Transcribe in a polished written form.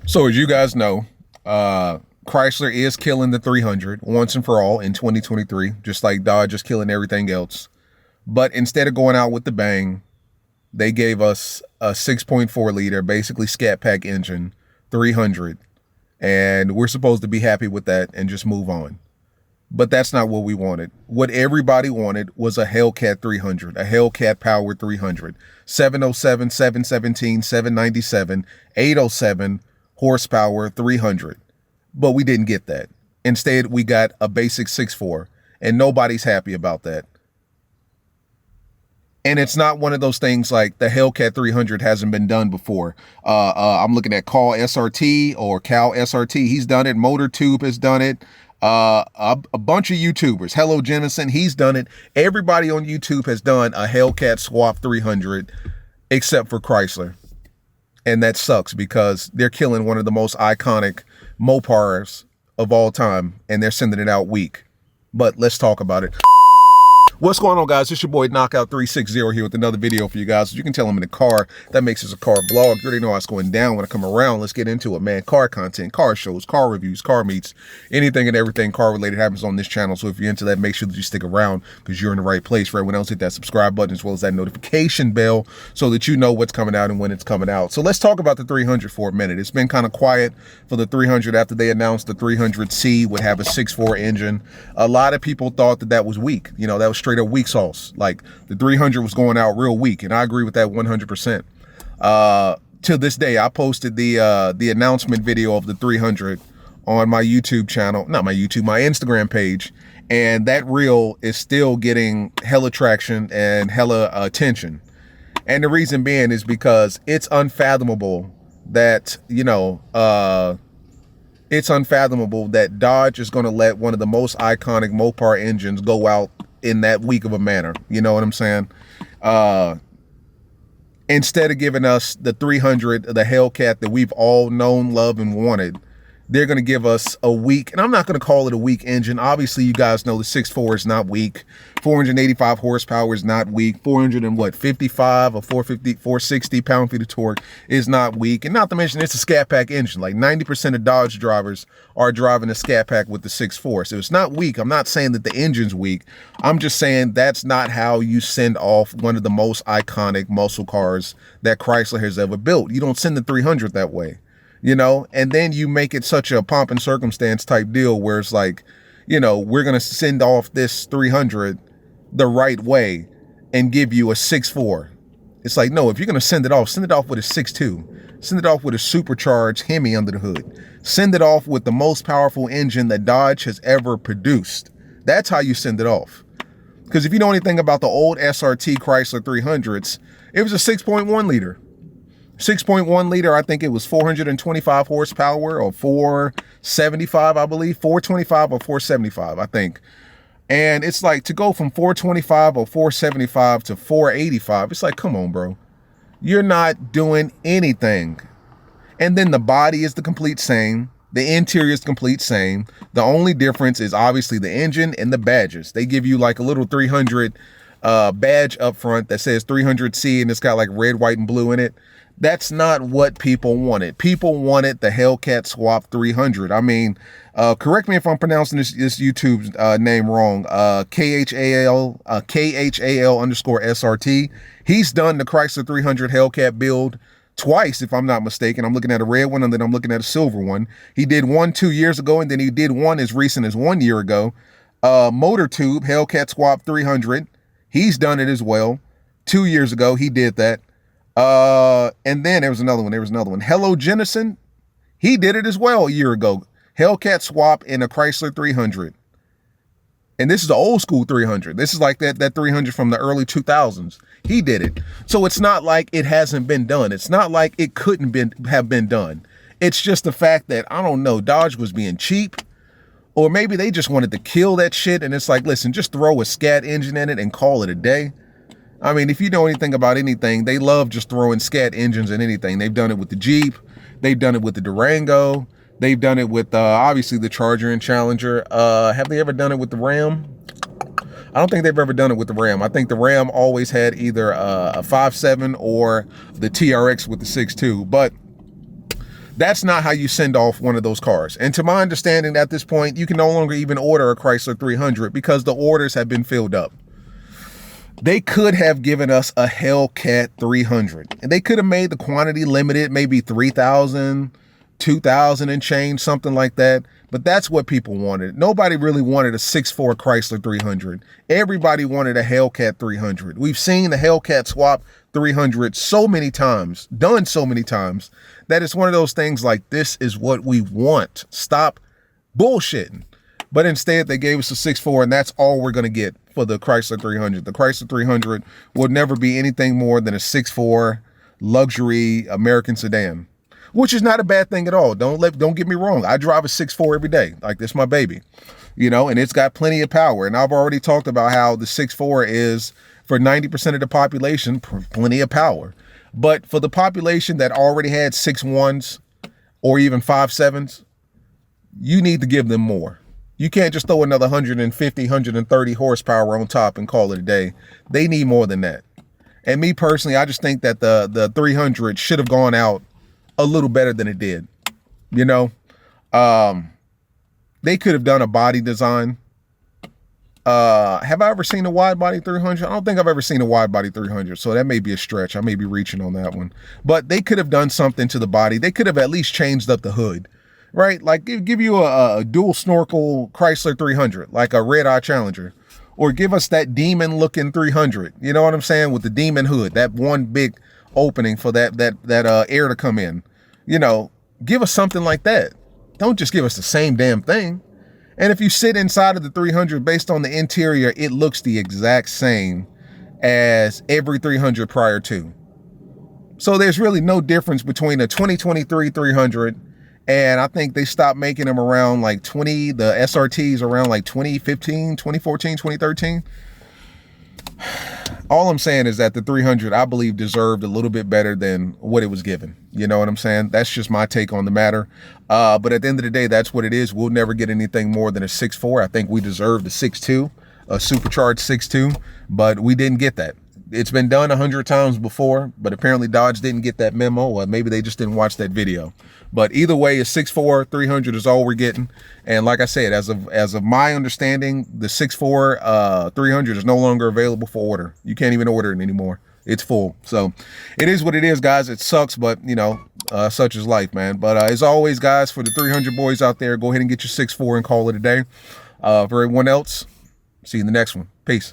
So as you guys know, Chrysler is killing the 300 once and for all in 2023, just like Dodge is killing everything else. But instead of going out with the bang, they gave us a 6.4 liter, basically scat pack engine, 300. And we're supposed to be happy with that and just move on. But that's not what we wanted. What everybody wanted was a HELLCAT 300, a HELLCAT Power 300, 707, 717, 797, 807 horsepower 300. But we didn't get that. Instead, we got a basic 6.4, and nobody's happy about that. And it's not one of those things like the HELLCAT 300 hasn't been done before. I'm looking at Cal SRT or Cal SRT. He's done it. MotorTube has done it. A bunch of YouTubers. Hello Jemison, he's done it. Everybody on YouTube has done a HELLCAT swap 300 except for Chrysler. And that sucks because they're killing one of the most iconic Mopars of all time, and they're sending it out weak. But let's talk about it. What's going on, guys? It's your boy Knockout 360 here with another video for you guys. As you can tell, I'm in the car. That makes this a car vlog. You already know how it's going down when I come around. Let's get into it, man. Car content, car shows, car reviews, car meets, anything and everything car related happens on this channel. So if you're into that, make sure that you stick around because you're in the right place. For everyone else, hit that subscribe button as well as that notification bell so that you know what's coming out and when it's coming out. So let's talk about the 300 for a minute. It's been kind of quiet for the 300 after they announced the 300C would have a 6.4 engine. A lot of people thought that that was weak. You know, that was straight up weak sauce. Like the 300 was going out real weak, and I agree with that 100%. To this day, I posted the announcement video of the 300 on my YouTube channel, not my YouTube, my Instagram page, and that reel is still getting hella traction and hella attention. And the reason being is because it's unfathomable that, you know, it's unfathomable that Dodge is going to let one of the most iconic Mopar engines go out in that weak of a manner. You know what I'm saying? Instead of giving us the 300, the HELLCAT that we've all known, loved, and wanted, they're going to give us a weak, and I'm not going to call it a weak engine. Obviously, you guys know the 6.4 is not weak. 485 horsepower is not weak. 455 or 460 pound-feet of torque is not weak. And not to mention, it's a scat pack engine. Like 90% of Dodge drivers are driving a scat pack with the 6.4. So it's not weak. I'm not saying that the engine's weak. I'm just saying that's not how you send off one of the most iconic muscle cars that Chrysler has ever built. You don't send the 300 that way. You know, and then you make it such a pomp and circumstance type deal where it's like, you know, we're going to send off this 300 the right way and give you a 6.4. It's like, no, if you're going to send it off with a 6.2. Send it off with a supercharged Hemi under the hood. Send it off with the most powerful engine that Dodge has ever produced. That's how you send it off. Because if you know anything about the old SRT Chrysler 300s, it was a 6.1 liter. 6.1 liter, I think it was 425 horsepower or 475, I believe. 425 or 475, I think. And it's like to go from 425 or 475 to 485, it's like, come on, bro. You're not doing anything. And then the body is the complete same. The interior is the complete same. The only difference is obviously the engine and the badges. They give you like a little 300 badge up front that says 300C and it's got like red, white, and blue in it. That's not what people wanted. People wanted the HELLCAT Swap 300. I mean, correct me if I'm pronouncing this YouTube name wrong. KHAL underscore SRT. He's done the Chrysler 300 HELLCAT build twice, if I'm not mistaken. I'm looking at a red one and then I'm looking at a silver one. He did one 2 years ago and then he did one as recent as 1 year ago. MotorTube HELLCAT Swap 300. He's done it as well. 2 years ago, he did that. And then there was another one. Hello Jemison, he did it as well a year ago. HELLCAT swap in a Chrysler 300. And this is the old school 300. This is like that 300 from the early 2000s. He did it. So it's not like it hasn't been done. It's not like it couldn't have been done. It's just the fact that, I don't know, Dodge was being cheap. Or maybe they just wanted to kill that shit. And it's like, listen, just throw a scat engine in it and call it a day. I mean, if you know anything about anything, they love just throwing scat engines in anything. They've done it with the Jeep. They've done it with the Durango. They've done it with, obviously, the Charger and Challenger. Have they ever done it with the Ram? I don't think they've ever done it with the Ram. I think the Ram always had either a 5.7 or the TRX with the 6.2. But That's not how you send off one of those cars. And to my understanding, at this point, you can no longer even order a Chrysler 300 because the orders have been filled up. They could have given us a HELLCAT 300, and they could have made the quantity limited, maybe 3,000, 2,000 and change, something like that. But that's what people wanted. Nobody really wanted a 6.4 Chrysler 300. Everybody wanted a HELLCAT 300. We've seen the HELLCAT swap 300 so many times, done so many times, that it's one of those things like, this is what we want. Stop bullshitting. But instead, they gave us a 6.4, and that's all we're going to get for the Chrysler 300. The Chrysler 300 will never be anything more than a 6.4 luxury American sedan, which is not a bad thing at all. Don't get me wrong. I drive a 6.4 every day. Like, this is my baby, you know, and it's got plenty of power. And I've already talked about how the 6.4 is, for 90% of the population, plenty of power. But for the population that already had 6.1s or even 5.7s, you need to give them more. You can't just throw another 150, 130 horsepower on top and call it a day. They need more than that. And me personally, I just think that the 300 should have gone out a little better than it did. You know, they could have done a body design. Have I ever seen a wide body 300? I don't think I've ever seen a wide body 300. So that may be a stretch. I may be reaching on that one, but they could have done something to the body. They could have at least changed up the hood, right? Like give you a dual snorkel Chrysler 300, like a red eye Challenger, or give us that demon looking 300. You know what I'm saying? With the demon hood, that one big opening for that air to come in. You know, give us something like that. Don't just give us the same damn thing. And if you sit inside of the 300, based on the interior, it looks the exact same as every 300 prior to. So there's really no difference between a 2023 300, and I think they stopped making them around like the SRTs around like 2015, 2014, 2013. All I'm saying is that the 300, I believe, deserved a little bit better than what it was given. You know what I'm saying? That's just my take on the matter. But at the end of the day, that's what it is. We'll never get anything more than a 6.4. I think we deserved a 6.2, a supercharged 6.2, but we didn't get that. It's been done 100 times before, but apparently Dodge didn't get that memo, or maybe they just didn't watch that video. But either way, a 6.4 300 is all we're getting. And like I said, as of my understanding, the 6.4 300 is no longer available for order. You can't even order it anymore. It's full. So it is what it is, guys. It sucks, but you know, such is life, man. But as always, guys, for the 300 boys out there, go ahead and get your 6.4 and call it a day. For everyone else, see you in the next one. Peace.